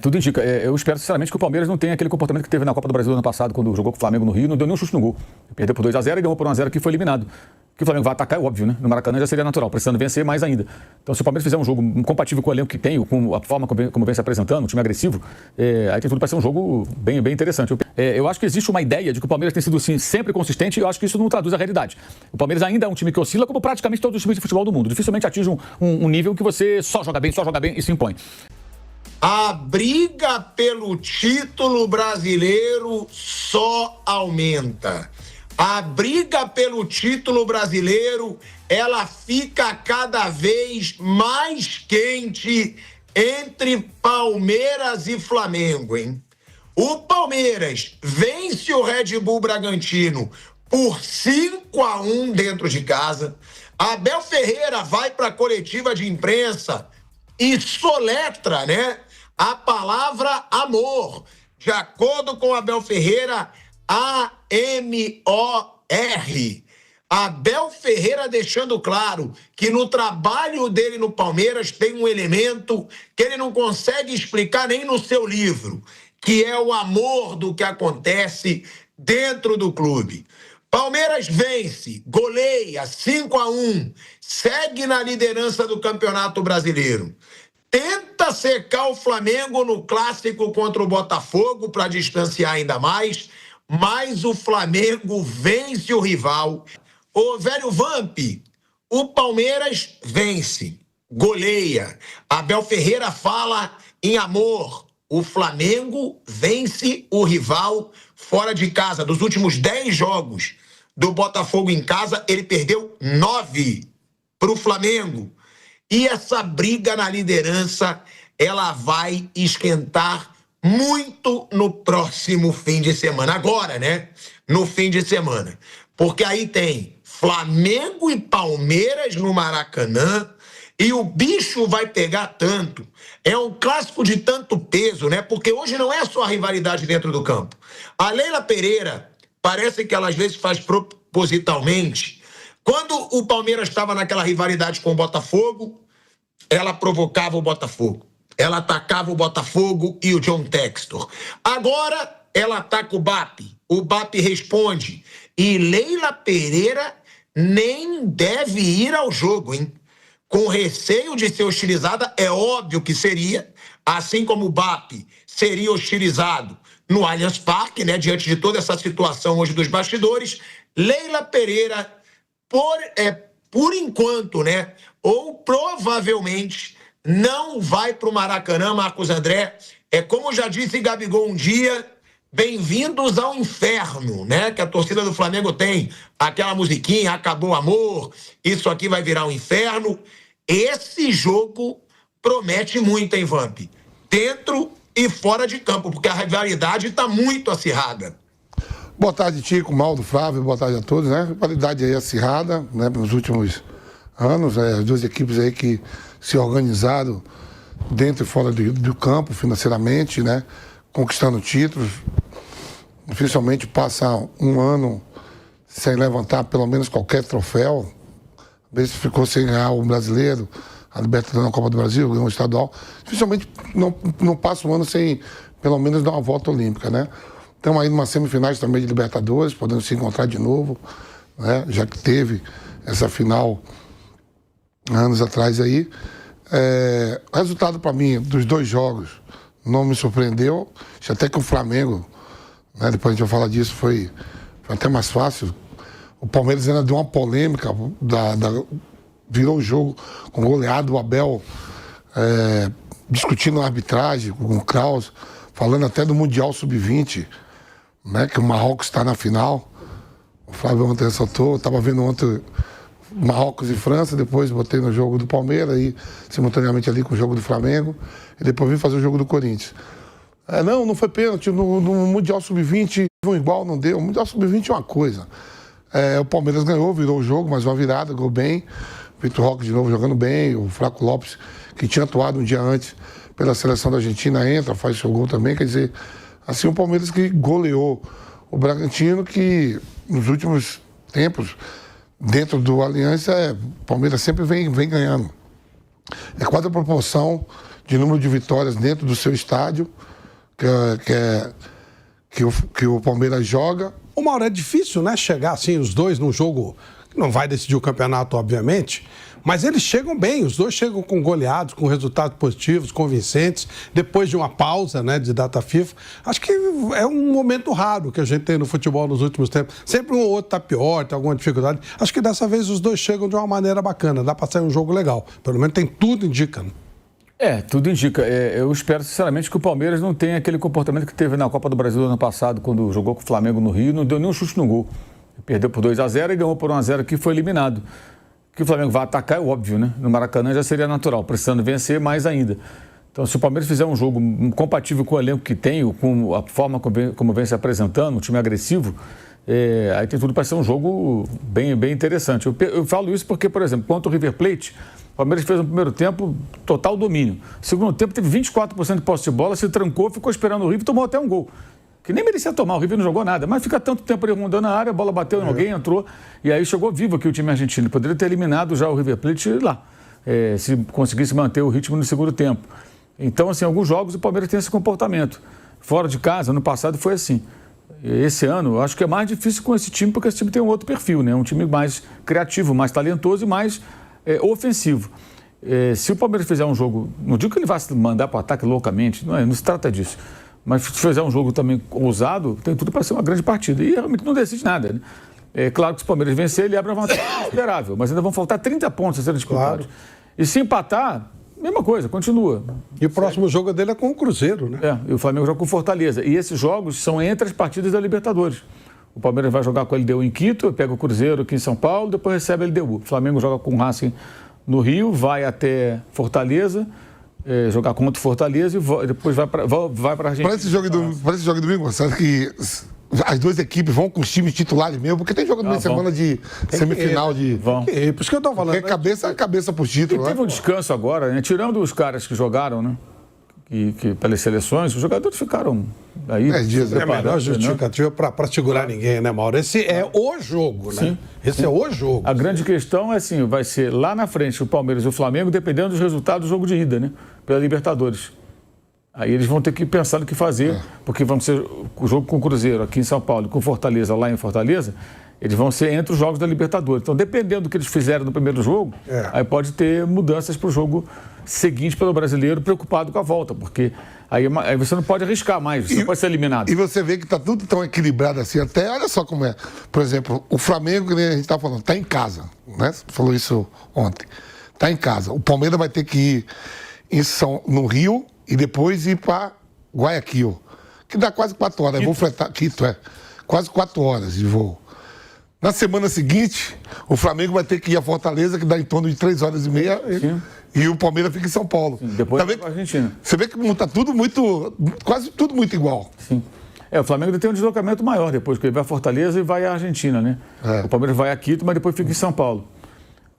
Tudo indica. Eu espero sinceramente que o Palmeiras não tenha aquele comportamento que teve na Copa do Brasil ano passado, quando jogou com o Flamengo no Rio, não deu nenhum chute no gol. Perdeu por 2-0 e ganhou por 1-0 que foi eliminado. Que o Flamengo vai atacar, é óbvio, né? No Maracanã já seria natural, precisando vencer mais ainda. Então, se o Palmeiras fizer um jogo compatível com o elenco que tem, com a forma como vem se apresentando, um time agressivo, aí tem tudo para ser um jogo bem interessante. Eu acho que existe uma ideia de que o Palmeiras tem sido assim, sempre consistente, e eu acho que isso não traduz a realidade. O Palmeiras ainda é um time que oscila como praticamente todos os times de futebol do mundo. Dificilmente atinge um nível que você só joga bem e se impõe. A briga pelo título brasileiro só aumenta. A briga pelo título brasileiro, ela fica cada vez mais quente entre Palmeiras e Flamengo, hein? O Palmeiras vence o Red Bull Bragantino por 5-1 dentro de casa. Abel Ferreira vai para a coletiva de imprensa e soletra, né, a palavra amor. De acordo com Abel Ferreira, A-M-O-R. Abel Ferreira deixando claro que no trabalho dele no Palmeiras tem um elemento que ele não consegue explicar nem no seu livro, que é o amor do que acontece dentro do clube. Palmeiras vence, goleia 5-1, segue na liderança do Campeonato Brasileiro. Tenta secar o Flamengo no clássico contra o Botafogo para distanciar ainda mais, mas o Flamengo vence o rival. Ô, velho Vamp, o Palmeiras vence, goleia. Abel Ferreira fala em amor. O Flamengo vence o rival fora de casa. Dos últimos 10 jogos do Botafogo em casa, ele perdeu 9 para o Flamengo. E essa briga na liderança, ela vai esquentar muito no próximo fim de semana. Agora, né? No fim de semana. Porque aí tem Flamengo e Palmeiras no Maracanã, e o bicho vai pegar tanto. É um clássico de tanto peso, né? Porque hoje não é só a rivalidade dentro do campo. A Leila Pereira parece que ela às vezes faz propositalmente. Quando o Palmeiras estava naquela rivalidade com o Botafogo, ela provocava o Botafogo. Ela atacava o Botafogo e o John Textor. Agora, ela ataca o BAP. O BAP responde. E Leila Pereira nem deve ir ao jogo, hein? Com receio de ser hostilizada, é óbvio que seria, assim como o BAP seria hostilizado no Allianz Parque, né? Diante de toda essa situação hoje dos bastidores, Leila Pereira, por enquanto, né? Ou provavelmente não vai para o Maracanã, Marcos André. É como já disse Gabigol um dia, bem-vindos ao inferno, né? Que a torcida do Flamengo tem aquela musiquinha, acabou o amor, isso aqui vai virar um inferno. Esse jogo promete muito, hein, Vamp? Dentro e fora de campo, porque a rivalidade está muito acirrada. Boa tarde, Tico, Maldo, Flávio, boa tarde a todos, né? Rivalidade aí acirrada, né? Nos últimos anos, as duas equipes aí que se organizaram dentro e fora do campo, financeiramente, né? Conquistando títulos. Dificilmente passa um ano sem levantar pelo menos qualquer troféu. Às vezes ficou sem ganhar o Brasileiro, a Libertadores na Copa do Brasil, ganhou o estadual. Dificilmente não passa um ano sem pelo menos dar uma volta olímpica, né? Estamos aí numa semifinais também de Libertadores, podendo se encontrar de novo, né? Já que teve essa final anos atrás aí. O resultado para mim dos dois jogos não me surpreendeu. Até que o Flamengo, né, depois a gente vai falar disso, foi até mais fácil. O Palmeiras ainda deu uma polêmica, virou o jogo com goleado, o Abel discutindo a arbitragem com o Kraus, falando até do Mundial Sub-20, né, que o Marrocos está na final. O Flávio ontem ressaltou, estava vendo ontem Marrocos e França, depois botei no jogo do Palmeiras, e simultaneamente ali com o jogo do Flamengo, e depois vim fazer o jogo do Corinthians. Não foi pênalti, no Mundial Sub-20 igual, não deu. O Mundial Sub-20 é uma coisa. O Palmeiras ganhou, virou o jogo, mas uma virada, ganhou bem. Vitor Roque de novo jogando bem, o Flaco Lopes, que tinha atuado um dia antes pela seleção da Argentina, entra, faz seu gol também. Quer dizer, assim, o Palmeiras que goleou o Bragantino, que nos últimos tempos, dentro do Aliança, o Palmeiras sempre vem ganhando. É quase a proporção de número de vitórias dentro do seu estádio, que o Palmeiras joga. O Mauro, é difícil, né, chegar assim, os dois num jogo que não vai decidir o campeonato, obviamente, mas eles chegam bem, os dois chegam com goleados, com resultados positivos, convincentes, depois de uma pausa, né, de data FIFA. Acho que é um momento raro que a gente tem no futebol nos últimos tempos. Sempre um ou outro tá pior, tem alguma dificuldade. Acho que dessa vez os dois chegam de uma maneira bacana, dá para sair um jogo legal. Pelo menos tem tudo indica, né? Tudo indica. Eu espero, sinceramente, que o Palmeiras não tenha aquele comportamento que teve na Copa do Brasil no ano passado, quando jogou com o Flamengo no Rio, não deu nenhum chute no gol. Perdeu por 2-0 e ganhou por 1-0 aqui, foi eliminado. Que o Flamengo vai atacar é óbvio, né? No Maracanã já seria natural, precisando vencer mais ainda. Então, se o Palmeiras fizer um jogo compatível com o elenco que tem, com a forma como vem se apresentando, um time agressivo, aí tem tudo para ser um jogo bem interessante. Eu falo isso porque, por exemplo, contra o River Plate, o Palmeiras fez no primeiro tempo total domínio. Segundo tempo, teve 24% de posse de bola, se trancou, ficou esperando o River e tomou até um gol. Que nem merecia tomar, o River não jogou nada, mas fica tanto tempo ali rondando a área, a bola bateu em alguém, entrou, e aí chegou vivo aqui o time argentino. Poderia ter eliminado já o River Plate lá, se conseguisse manter o ritmo no segundo tempo. Então, assim, alguns jogos o Palmeiras tem esse comportamento. Fora de casa, ano passado foi assim. Esse ano, eu acho que é mais difícil com esse time, porque esse time tem um outro perfil, né? Um time mais criativo, mais talentoso e mais ofensivo. Se o Palmeiras fizer um jogo, não digo que ele vai se mandar para o ataque loucamente, não se trata disso. Mas se fizer um jogo também ousado, tem tudo para ser uma grande partida. E realmente não decide nada, né? É claro que se o Palmeiras vencer, ele abre a vantagem considerável, mas ainda vão faltar 30 pontos a serem disputados. Claro. E se empatar, mesma coisa, continua. E o próximo jogo dele é com o Cruzeiro, né? E o Flamengo joga com o Fortaleza. E esses jogos são entre as partidas da Libertadores. O Palmeiras vai jogar com a LDU em Quito, pega o Cruzeiro aqui em São Paulo, depois recebe a LDU. O Flamengo joga com o Racing no Rio, vai até Fortaleza, jogar contra o Fortaleza e depois vai para a Argentina. Para esse jogo de domingo, sabe que as duas equipes vão com os times titulares mesmo, porque tem jogo na semana de semifinal de... Vão. Por isso que eu tô falando. Porque cabeça pro título. E teve um descanso agora, né? Tirando os caras que jogaram, né? Que pelas seleções, os jogadores ficaram aí... 10 dias. É a melhor justificativa para segurar ninguém, né, Mauro? Esse é o jogo, né? Sim. Esse é o jogo. A grande questão é assim, vai ser lá na frente o Palmeiras e o Flamengo, dependendo dos resultados do jogo de ida, né? Pela Libertadores. Aí eles vão ter que pensar no que fazer, porque vão ser o jogo com o Cruzeiro aqui em São Paulo, com Fortaleza lá em Fortaleza, eles vão ser entre os jogos da Libertadores. Então, dependendo do que eles fizeram no primeiro jogo, aí pode ter mudanças para o jogo seguinte pelo brasileiro, preocupado com a volta, porque aí você não pode arriscar mais, você não pode ser eliminado. E você vê que está tudo tão equilibrado assim, até olha só como é. Por exemplo, o Flamengo, que a gente está falando, está em casa, né? Você falou isso ontem. Está em casa. O Palmeiras vai ter que ir no Rio e depois ir para Guayaquil, que dá quase 4 horas. Vou fretar Quito, quase 4 horas de voo. Na semana seguinte, o Flamengo vai ter que ir a Fortaleza, que dá em torno de 3 horas e meia, e o Palmeiras fica em São Paulo. Sim, depois vai para a Argentina. Você vê que está tudo quase tudo muito igual. Sim. O Flamengo tem um deslocamento maior depois, porque ele vai a Fortaleza e vai à Argentina, né? O Palmeiras vai a Quito, mas depois fica em São Paulo.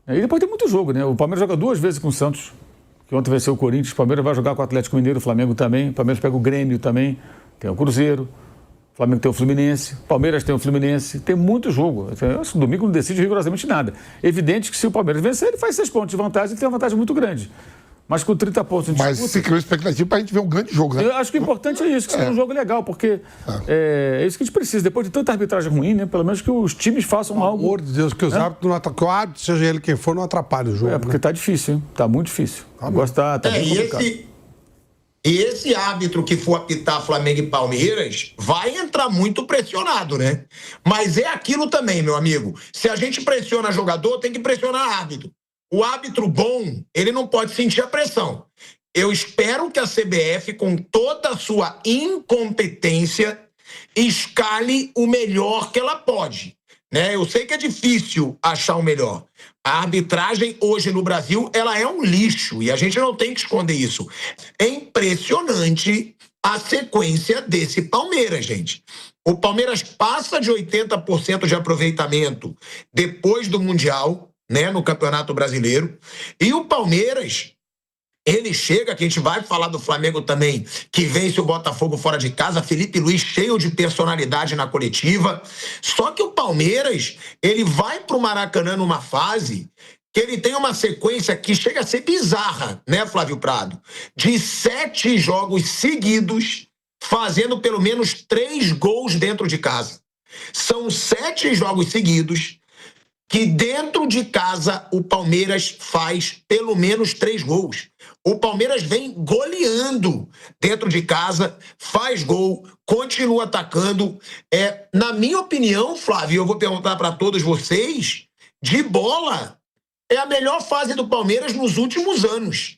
E depois tem muito jogo, né? O Palmeiras joga 2 vezes com o Santos, que ontem venceu o Corinthians. O Palmeiras vai jogar com o Atlético Mineiro, o Flamengo também. O Palmeiras pega o Grêmio também, tem o Cruzeiro. O Flamengo tem o Fluminense, o Palmeiras tem o Fluminense, tem muito jogo. Acho que o domingo não decide rigorosamente nada. Evidente que se o Palmeiras vencer, ele faz 6 pontos de vantagem e tem uma vantagem muito grande. Mas com 30 pontos de disputa... Mas se criou expectativa para a gente ver um grande jogo, né? Eu acho que o importante é isso, que seja um jogo legal, porque é isso que a gente precisa. Depois de tanta arbitragem ruim, né? Pelo menos que os times façam algo... Pelo amor de Deus, que os árbitros que o árbitro, seja ele quem for, não atrapalhe o jogo. Porque tá difícil, hein? Tá muito difícil. O negócio tá bem complicado. E esse árbitro que for apitar Flamengo e Palmeiras vai entrar muito pressionado, né? Mas é aquilo também, meu amigo. Se a gente pressiona jogador, tem que pressionar árbitro. O árbitro bom, ele não pode sentir a pressão. Eu espero que a CBF, com toda a sua incompetência, escale o melhor que ela pode. Né? Eu sei que é difícil achar o melhor. A arbitragem hoje no Brasil, ela é um lixo e a gente não tem que esconder isso. É impressionante a sequência desse Palmeiras, gente. O Palmeiras passa de 80% de aproveitamento depois do Mundial, né, no Campeonato Brasileiro. E o Palmeiras, ele chega, que a gente vai falar do Flamengo também, que vence o Botafogo fora de casa, Felipe Luiz cheio de personalidade na coletiva. Só que o Palmeiras, ele vai pro Maracanã numa fase que ele tem uma sequência que chega a ser bizarra, né, Flávio Prado? De 7 jogos seguidos, fazendo pelo menos 3 gols dentro de casa. São 7 jogos seguidos que dentro de casa o Palmeiras faz pelo menos 3 gols. O Palmeiras vem goleando dentro de casa, faz gol, continua atacando. Na minha opinião, Flávio, eu vou perguntar para todos vocês, de bola, é a melhor fase do Palmeiras nos últimos anos.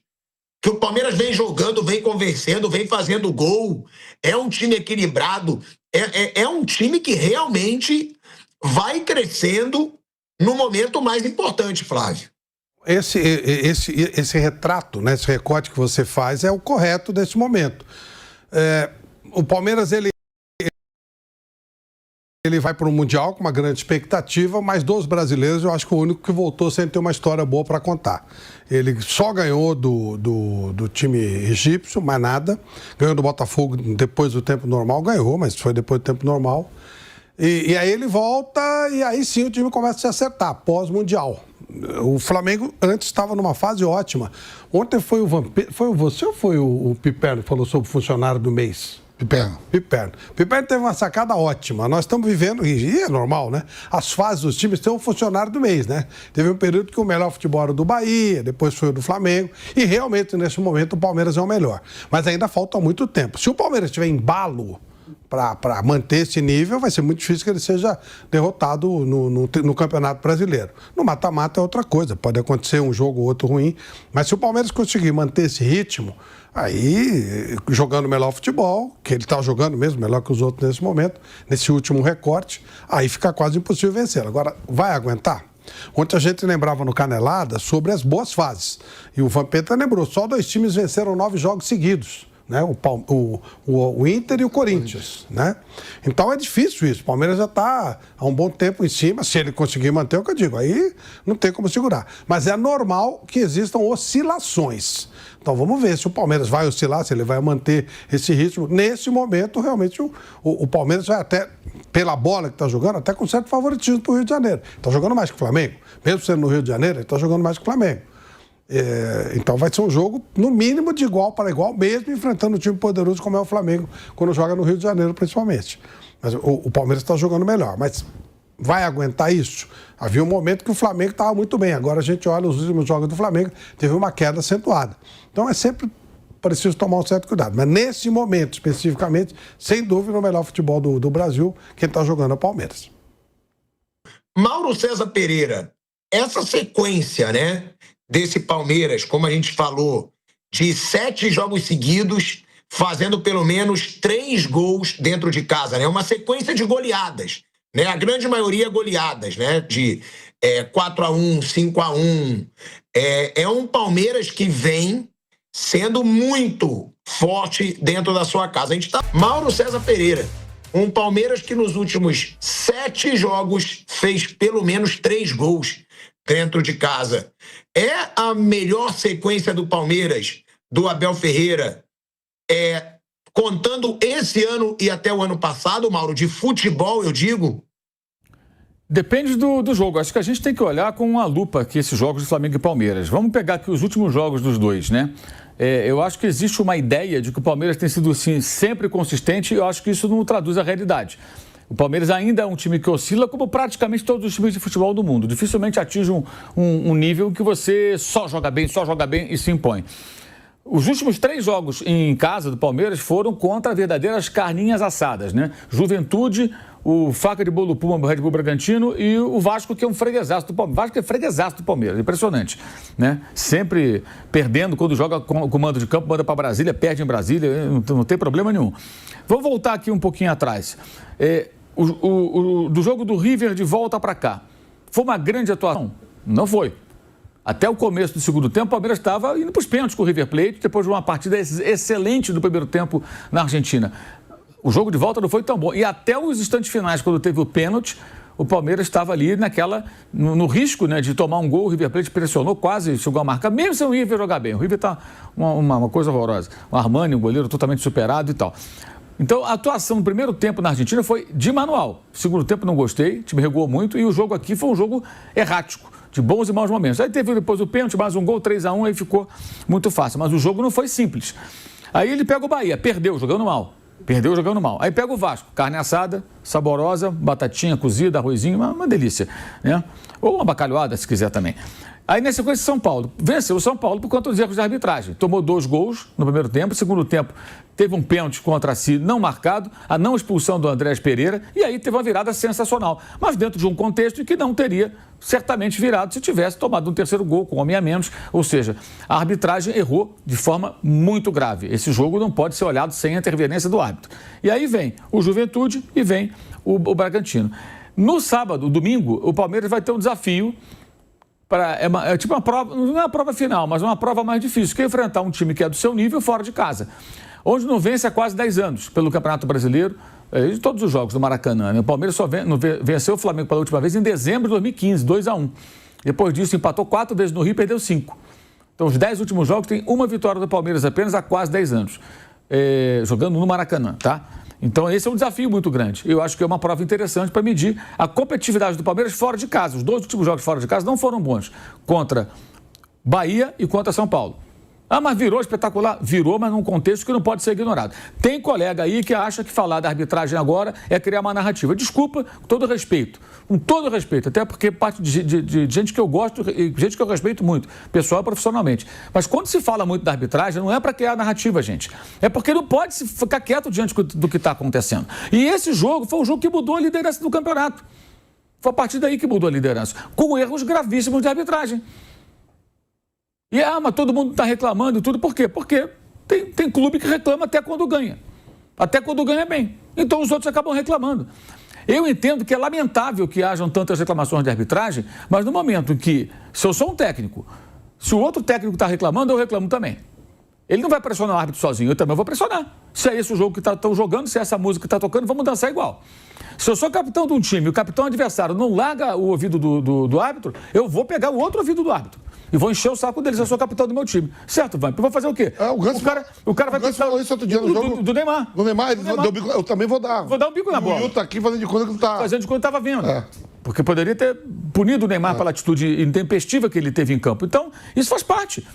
Que o Palmeiras vem jogando, vem convencendo, vem fazendo gol. É um time equilibrado. É um time que realmente vai crescendo no momento mais importante, Flávio. Esse retrato, né, esse recorte que você faz é o correto desse momento. O Palmeiras, ele vai para o Mundial com uma grande expectativa, mas dos brasileiros eu acho que o único que voltou sem ter uma história boa para contar. Ele só ganhou do time egípcio, mais nada. Ganhou do Botafogo depois do tempo normal, ganhou, mas foi depois do tempo normal. E aí ele volta e aí sim o time começa a se acertar, pós-mundial. O Flamengo antes estava numa fase ótima. Ontem foi foi você ou foi o Piperno que falou sobre o funcionário do mês? Piperno teve uma sacada ótima. Nós estamos vivendo, e é normal, né? As fases dos times têm um funcionário do mês, né? Teve um período que o melhor futebol era do Bahia, depois foi o do Flamengo, e realmente nesse momento o Palmeiras é o melhor. Mas ainda falta muito tempo. Se o Palmeiras tiver embalo para manter esse nível, vai ser muito difícil que ele seja derrotado no Campeonato Brasileiro. No mata-mata é outra coisa, pode acontecer um jogo ou outro ruim, mas se o Palmeiras conseguir manter esse ritmo, aí, jogando o melhor futebol, que ele está jogando mesmo, melhor que os outros nesse momento, nesse último recorte, aí fica quase impossível vencer. Agora, vai aguentar? Ontem a gente lembrava no Canelada sobre as boas fases, e o Vampeta lembrou, só 2 times venceram 9 jogos seguidos. Né? O Inter e o Corinthians, né? Então é difícil isso. O Palmeiras já está há um bom tempo em cima. Se ele conseguir manter, é o que eu digo, aí não tem como segurar. Mas é normal que existam oscilações. Então vamos ver se o Palmeiras vai oscilar, se ele vai manter esse ritmo. Nesse momento, realmente, o Palmeiras vai até, pela bola que está jogando, até com certo favoritismo para o Rio de Janeiro. Está jogando mais que o Flamengo. Mesmo sendo no Rio de Janeiro, ele está jogando mais que o Flamengo. Então vai ser um jogo, no mínimo, de igual para igual, mesmo enfrentando um time poderoso como é o Flamengo, quando joga no Rio de Janeiro, principalmente. Mas o Palmeiras está jogando melhor. Mas vai aguentar isso? Havia um momento que o Flamengo estava muito bem. Agora a gente olha os últimos jogos do Flamengo, teve uma queda acentuada. Então é sempre preciso tomar um certo cuidado. Mas nesse momento, especificamente, sem dúvida, o melhor futebol do Brasil, quem está jogando é o Palmeiras. Mauro César Pereira, essa sequência, né, desse Palmeiras, como a gente falou, de 7 jogos seguidos, fazendo pelo menos 3 gols dentro de casa, né? Uma sequência de goleadas, né? A grande maioria goleadas, né? De 4-1, 5-1. É um Palmeiras que vem sendo muito forte dentro da sua casa. A gente tá... Mauro César Pereira, um Palmeiras que nos últimos 7 jogos fez pelo menos 3 gols dentro de casa. É a melhor sequência do Palmeiras, do Abel Ferreira, contando esse ano e até o ano passado, Mauro, de futebol, eu digo? Depende do jogo. Acho que a gente tem que olhar com uma lupa aqui esses jogos de Flamengo e Palmeiras. Vamos pegar aqui os últimos jogos dos dois, né? Eu acho que existe uma ideia de que o Palmeiras tem sido, sim, sempre consistente, e eu acho que isso não traduz a realidade. O Palmeiras ainda é um time que oscila como praticamente todos os times de futebol do mundo. Dificilmente atinge um nível que você só joga bem e se impõe. Os últimos 3 jogos em casa do Palmeiras foram contra verdadeiras carninhas assadas, né? Juventude, o Faca de Bolo Puma do Red Bull Bragantino e o Vasco, que é um freguesaço do Palmeiras. O Vasco é freguesaço do Palmeiras, impressionante, né? Sempre perdendo quando joga com o mando de campo, manda para Brasília, perde em Brasília, não tem problema nenhum. Vamos voltar aqui um pouquinho atrás. Do jogo do River de volta para cá, foi uma grande atuação? Não foi. Até o começo do segundo tempo, o Palmeiras estava indo para os pênaltis com o River Plate, depois de uma partida excelente do primeiro tempo na Argentina. O jogo de volta não foi tão bom. E até os instantes finais, quando teve o pênalti, o Palmeiras estava ali no risco, né, de tomar um gol. O River Plate pressionou, quase chegou a marcar, mesmo sem o River jogar bem. O River está uma coisa horrorosa. O Armani, um goleiro totalmente superado e tal. Então, a atuação no primeiro tempo na Argentina foi de manual. Segundo tempo não gostei, o time recuou muito e o jogo aqui foi um jogo errático. de bons e maus momentos. Aí teve depois o pênalti, mais um gol, 3-1, aí ficou muito fácil. Mas o jogo não foi simples. Aí ele pega o Bahia, perdeu jogando mal. Perdeu jogando mal. Aí pega o Vasco, carne assada, saborosa, batatinha cozida, arrozinho, uma delícia, né? Ou uma bacalhoada, se quiser também. Aí, na sequência, São Paulo. Venceu o São Paulo por conta dos erros de arbitragem. Tomou 2 gols no primeiro tempo. No segundo tempo, teve um pênalti contra si não marcado, a não expulsão do Andrés Pereira, e aí teve uma virada sensacional. Mas dentro de um contexto em que não teria certamente virado se tivesse tomado um terceiro gol com um homem a menos. Ou seja, a arbitragem errou de forma muito grave. Esse jogo não pode ser olhado sem a interferência do árbitro. E aí vem o Juventude e vem o Bragantino. No sábado, domingo, o Palmeiras vai ter um desafio. É tipo uma prova, não é uma prova final, mas uma prova mais difícil, que é enfrentar um time que é do seu nível fora de casa, onde não vence há quase 10 anos pelo Campeonato Brasileiro, de todos os jogos do Maracanã. Né? O Palmeiras só venceu o Flamengo pela última vez em dezembro de 2015, 2-1. Depois disso, empatou 4 vezes no Rio e perdeu 5. Então, os 10 últimos jogos tem uma vitória do Palmeiras apenas há quase 10 anos, jogando no Maracanã, tá? Então, esse é um desafio muito grande. Eu acho que é uma prova interessante para medir a competitividade do Palmeiras fora de casa. Os 2 últimos jogos fora de casa não foram bons. Contra Bahia e contra São Paulo. Ah, mas virou espetacular? Virou, mas num contexto que não pode ser ignorado. Tem colega aí que acha que falar da arbitragem agora é criar uma narrativa. Desculpa, com todo respeito. Com todo respeito. Até porque parte de gente que eu gosto e gente que eu respeito muito, pessoal profissionalmente. Mas quando se fala muito da arbitragem, não é para criar narrativa, gente. É porque não pode se ficar quieto diante do que está acontecendo. E esse jogo foi o jogo que mudou a liderança do campeonato. Foi a partir daí que mudou a liderança. Com erros gravíssimos de arbitragem. E, mas todo mundo está reclamando e tudo. Por quê? Porque tem clube que reclama até quando ganha. Até quando ganha bem. Então os outros acabam reclamando. Eu entendo que é lamentável que hajam tantas reclamações de arbitragem, mas no momento em que, se eu sou um técnico, se o outro técnico está reclamando, eu reclamo também. Ele não vai pressionar o árbitro sozinho, eu também vou pressionar. Se é esse o jogo que estão jogando, se é essa música que está tocando, vamos dançar igual. Se eu sou capitão de um time e o capitão adversário não larga o ouvido do árbitro, eu vou pegar o outro ouvido do árbitro. E vou encher o saco deles, eu sou capitão do meu time. Certo, Vamp? Eu vou fazer o quê? O cara vai pensar... falou isso outro dia no jogo. Do Neymar. Do Neymar, deu bico, eu também vou dar. Vou dar um bico na bola. O Will tá aqui fazendo de conta que não tá. Fazendo de conta que estava vendo. Porque poderia ter punido o Neymar pela atitude intempestiva que ele teve em campo. Então, isso faz parte.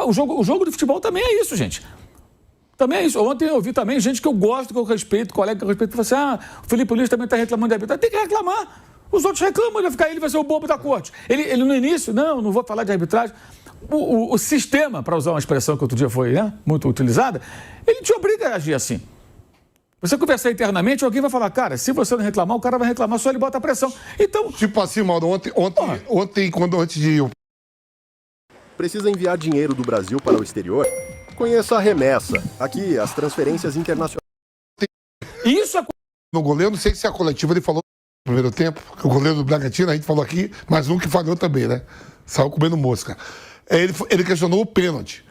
O jogo de futebol também é isso, gente. Também é isso. Ontem eu ouvi também gente que eu gosto, que eu respeito, colega que eu respeito, que falou assim, o Felipe Luiz também está reclamando de arbitragem. Tem que reclamar. Os outros reclamam, ele vai ser o bobo da corte. Ele no início, não vou falar de arbitragem. O sistema, para usar uma expressão que outro dia foi muito utilizada, ele te obriga a agir assim. Você conversar internamente, alguém vai falar, cara, se você não reclamar, o cara vai reclamar, só ele bota a pressão. Então... Tipo assim, Mauro, antes de... Precisa enviar dinheiro do Brasil para o exterior? Conheça a Remessa. Aqui, as transferências internacionais. Isso é... No goleiro, não sei se a coletiva ele falou no primeiro tempo, que o goleiro do Bragantino, a gente falou aqui, mas um que falhou também, né? Saiu comendo mosca. Ele questionou o pênalti.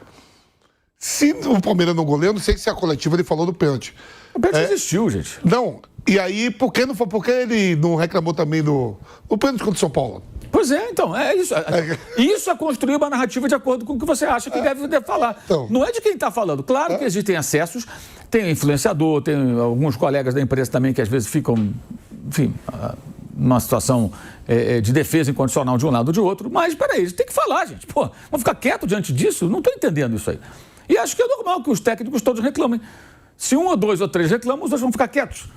Se o Palmeiras não goleiro, não sei se a coletiva ele falou do pênalti. O pênalti existiu, gente. Não. E aí, por que ele não reclamou também do pênalti contra o São Paulo? Pois é, então, é isso. Isso é construir uma narrativa de acordo com o que você acha que deve falar. Então, não é de quem está falando. Claro que existem acessos, tem influenciador, tem alguns colegas da imprensa também que às vezes ficam, enfim, numa situação de defesa incondicional de um lado ou de outro. Mas, peraí, eles têm que falar, gente. Pô, vamos ficar quieto diante disso? Não estou entendendo isso aí. E acho que é normal que os técnicos todos reclamem. Se 1 ou 2 ou 3 reclamam, os outros vão ficar quietos.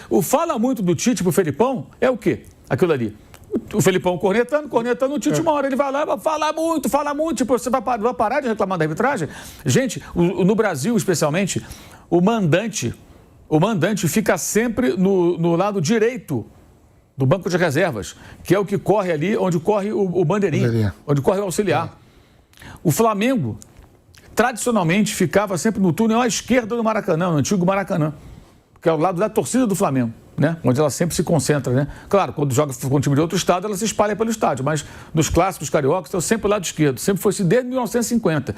O fala muito do Tite pro Felipão é o quê? Aquilo ali. O Felipão cornetando o Tite, uma hora ele vai lá, fala muito, tipo, você vai parar de reclamar da arbitragem? Gente, no Brasil, especialmente, o mandante fica sempre no lado direito do banco de reservas, que é o que corre ali, onde corre o bandeirinha, onde corre o auxiliar. O Flamengo, tradicionalmente, ficava sempre no túnel à esquerda do Maracanã, no antigo Maracanã, que é o lado da torcida do Flamengo, né? Onde ela sempre se concentra, né? Claro, quando joga com um time de outro estado, ela se espalha pelo estádio, mas nos clássicos cariocas, é sempre o lado esquerdo, sempre foi assim desde 1950.